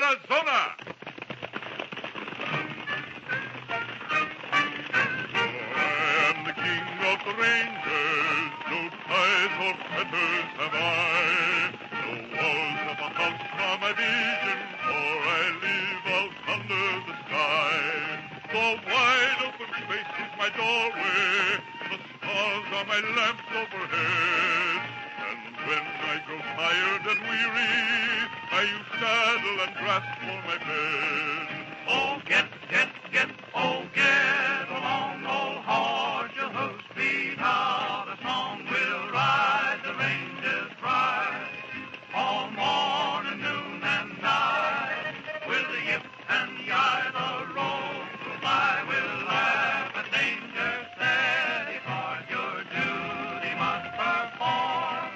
Arizona. I am the king of the ranges. No ties or fetters have I. No walls of a house are my vision, for I live out under the sky. The wide open space is my doorway. The stars are my lamps overhead. And when I grow tired and weary, I use saddle and grass for my bed. Oh, get along, old horse, your hoofs beat out a song. We'll ride the ranges bright all morning, noon, and night. With the yip and the eye, the road will fly. We'll laugh at danger steady, for your duty must perform.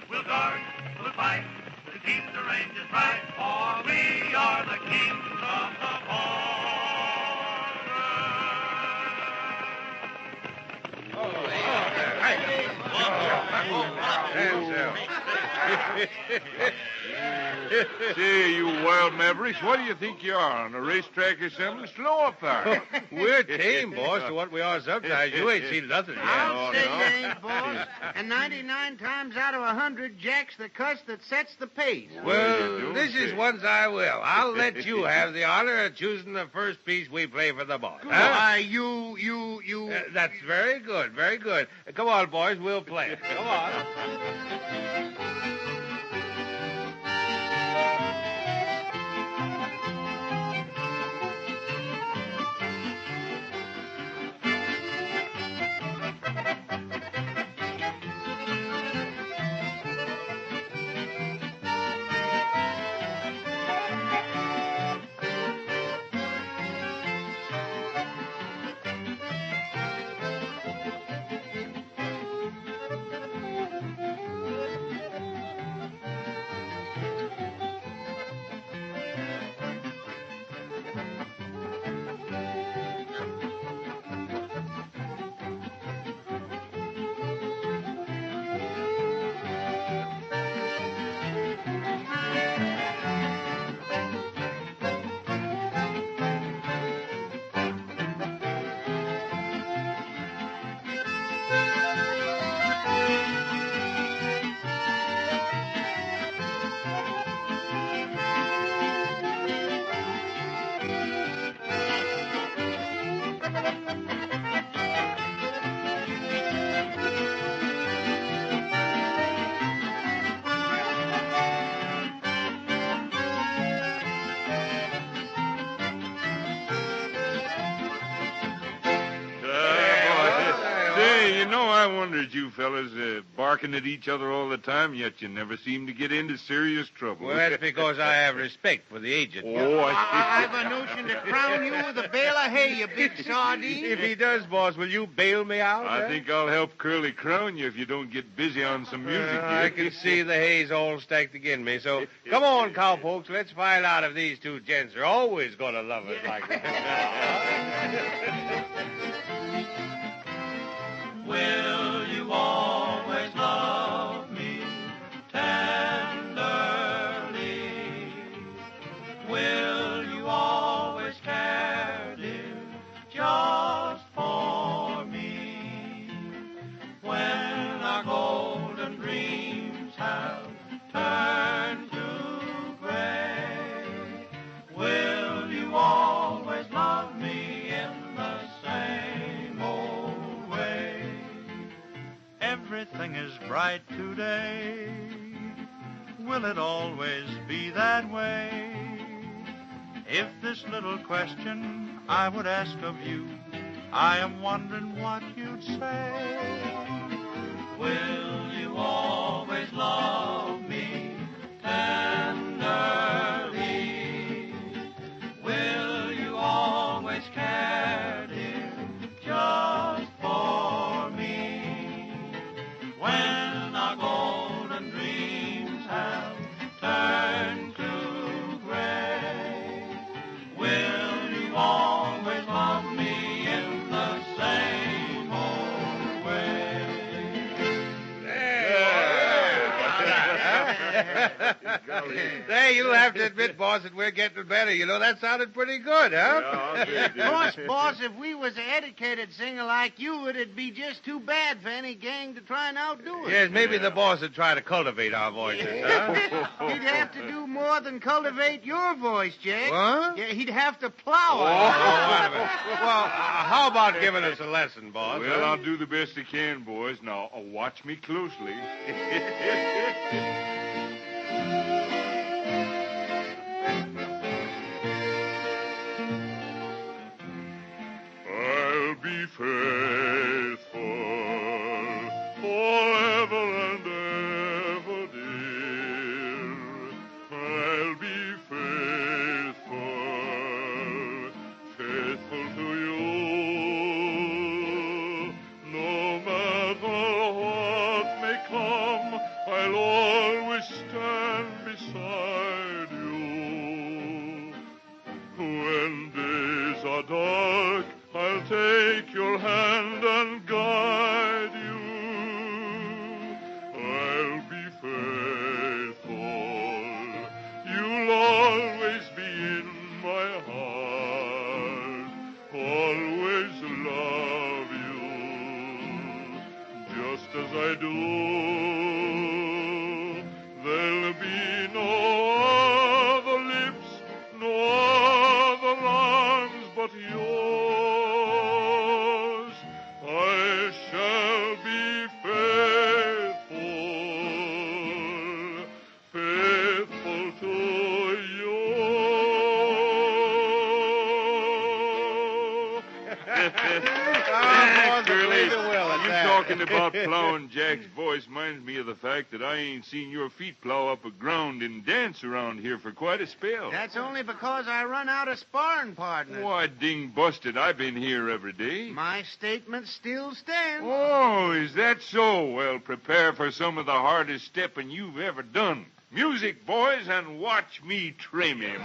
We'll guard, we'll fight to keep the ranges bright, for we are the kings of the forest. Say, you wild mavericks, what do you think you are, on a racetrack or something? Slow up there. We're tame, boss, to what we are sometimes. You ain't seen nothing yet. I'll say you ain't, boss. And 99 times out of 100, Jack's the cuss that sets the pace. Well, this is once I will. I'll let you have the honor of choosing the first piece we play for the boss. Why, That's very good, very good. Come on, boys, we'll play it. Come on. I wondered, you fellas, barking at each other all the time, yet you never seem to get into serious trouble. Well, that's because I have respect for the agent. Oh, I've a notion to crown you with a bale of hay, you big sardine. If he does, boss, will you bail me out? I think I'll help Curly crown you if you don't get busy on some music here. I can see the hay's all stacked against me, so come on, cowpokes, let's find out if these two gents are always going to love us like that. Will you always love me tenderly? Will you always care, dear, just for me? When our golden dreams have turned to gray, will you always love me in the same old way? Everything is bright today. Will it always be that way? If this little question I would ask of you, I am wondering what you'd say. Will you always love me tenderly? Will you always care, dear, just for me? When our golden dreams have turned to gray, will you always love me in the same old way? Hey, you'll have to admit, boss, that we're getting better. You know, that sounded pretty good, huh? Yeah, Boss, if we was an educated singer like you, it'd be just too bad for any gang to try and outdo us. Yes, maybe the boss would try to cultivate our voices, huh? He'd have to do more than cultivate your voice, Jack. What? Yeah, he'd have to plow Oh, it. wait a minute. Well, how about giving us a lesson, boss? Well, huh? I'll do the best I can, boys. Now, watch me closely. I'll be faithful forever and ever, dear. I'll be faithful, faithful to you. No matter what may come, I'll always stand beside you. When days are dark, I'll take your hand and guide you. I'll be faithful. You'll always be in my heart. Always love you. Just as I do. There'll be no other lips, no other arms but yours. I shall be faithful, faithful to you. Curly, you talking about plowing Jack's voice reminds me of the fact that I ain't seen your feet plow up a ground and dance around here for quite a spell. That's only because I run out of sparring partners. Why, ding busted, I've been here every day. My statement still stands. Oh, is that so? Well, prepare for some of the hardest stepping you've ever done. Music, boys, and watch me trim him.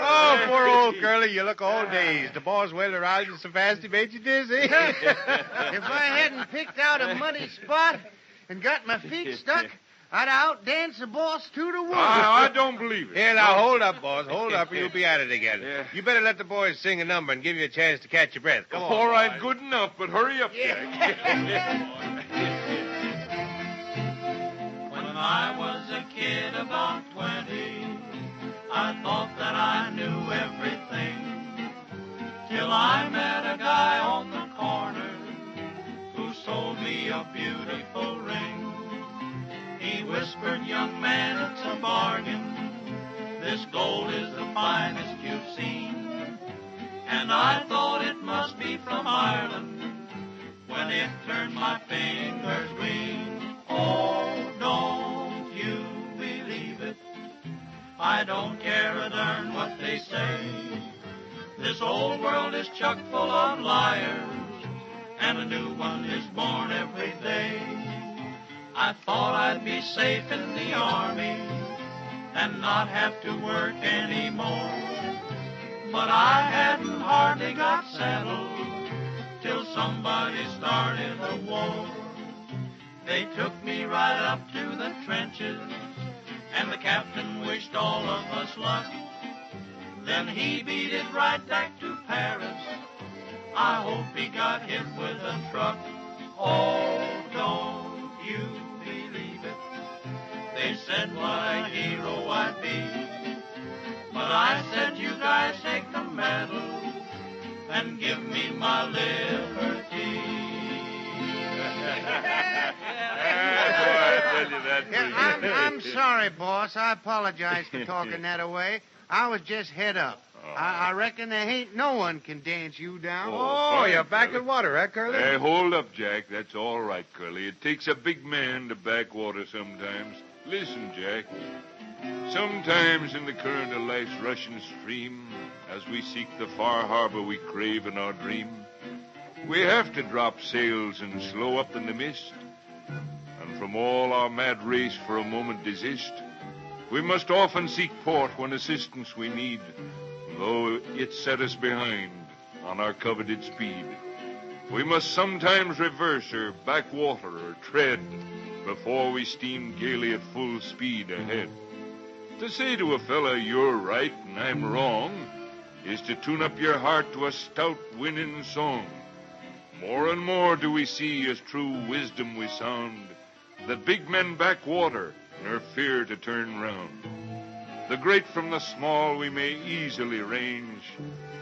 Oh, poor old Curly, you look all dazed. The boss went around you so fast he made you dizzy. If I hadn't picked out a muddy spot and got my feet stuck, I'd outdance the boss 2-1. I don't believe it. Here, now, hold up, boss. Hold up, or you'll be at it again. Yeah. You better let the boys sing a number and give you a chance to catch your breath. Come on. All right, boys. good enough, but hurry up, Jack. When I was a kid about 20, I thought that I knew everything, till I met a guy on the corner who sold me a beautiful ring. He whispered, "Young man, it's a bargain. This gold is the finest you've seen." And I thought it must be from Ireland when it turned my fingers green. Oh, don't you believe it? I don't care a darn what they say. This old world is chock full of liars, and a new one is born every day. I thought I'd be safe in the army and not have to work anymore, but I hadn't hardly got settled till somebody started a war. They took me right up to the trenches, and the captain wished all of us luck. Then he beat it right back to Paris. I hope he got hit with a truck. Oh, don't you believe it? They said what a hero I'd be. But I said, you guys take the medal and give me my liberty. I'm sorry, boss. I apologize for talking that away. I was just head up. I reckon there ain't no one can dance you down. Oh, you're back in water, huh, Curly? Hey, hold up, Jack. That's all right, Curly. It takes a big man to back water sometimes. Listen, Jack. Sometimes in the current of life's rushing stream, as we seek the far harbor we crave in our dream, we have to drop sails and slow up in the mist, and from all our mad race for a moment desist. We must often seek port when assistance we need, though it set us behind on our coveted speed. We must sometimes reverse or back water or tread before we steam gaily at full speed ahead. To say to a fella, you're right and I'm wrong, is to tune up your heart to a stout winning song. More and more do we see as true wisdom we sound, that big men back water nor fear to turn round. The great from the small we may easily range,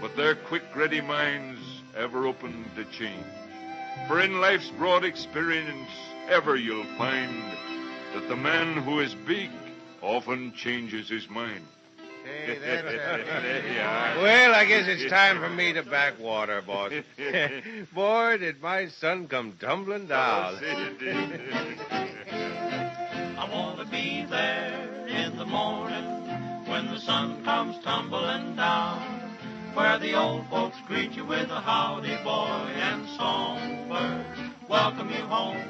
but their quick, ready minds ever open to change. For in life's broad experience ever you'll find that the man who is big often changes his mind. Hey, that's Well, I guess it's time for me to back water, boss. Boy, did my son come tumbling down. I want to be there in the morning when the sun comes tumbling down, where the old folks greet you with a howdy, boy, and songbirds welcome you home.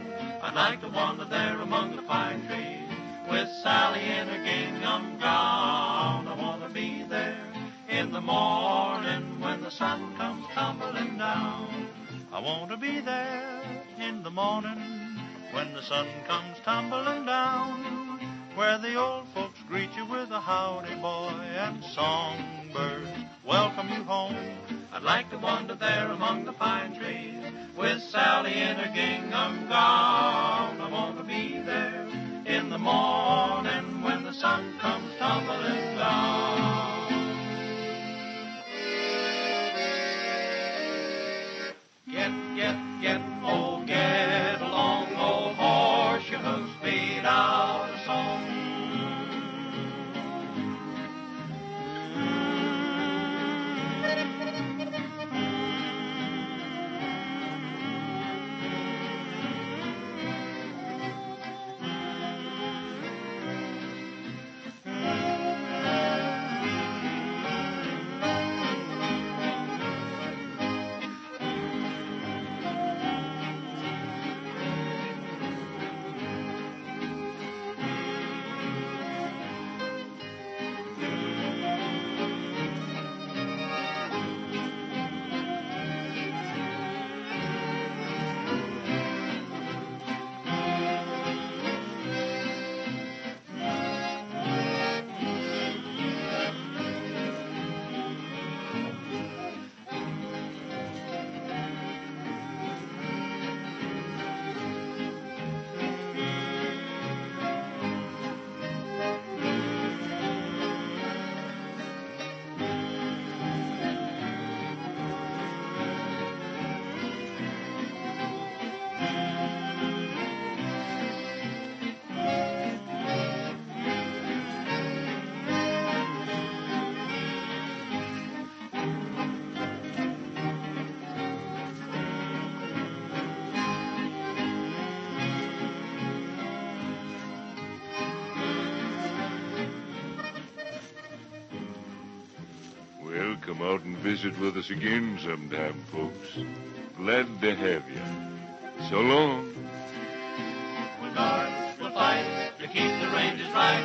I'd like to wander there among the pine trees with Sally in her gingham gown. I want to be there in the morning when the sun comes tumbling down. I want to be there in the morning when the sun comes tumbling down, where the old folks greet you with a howdy, boy, and songbirds welcome you home. I'd like to wander there among the pine trees with Sally in her gingham gown. I want to be there in the morning when the sun comes tumbling down. Get, oh, get along, old horse, your hoofs beat out a song. Come out and visit with us again sometime, folks. Glad to have you. So long. We'll guard, we'll fight to keep the ranges right.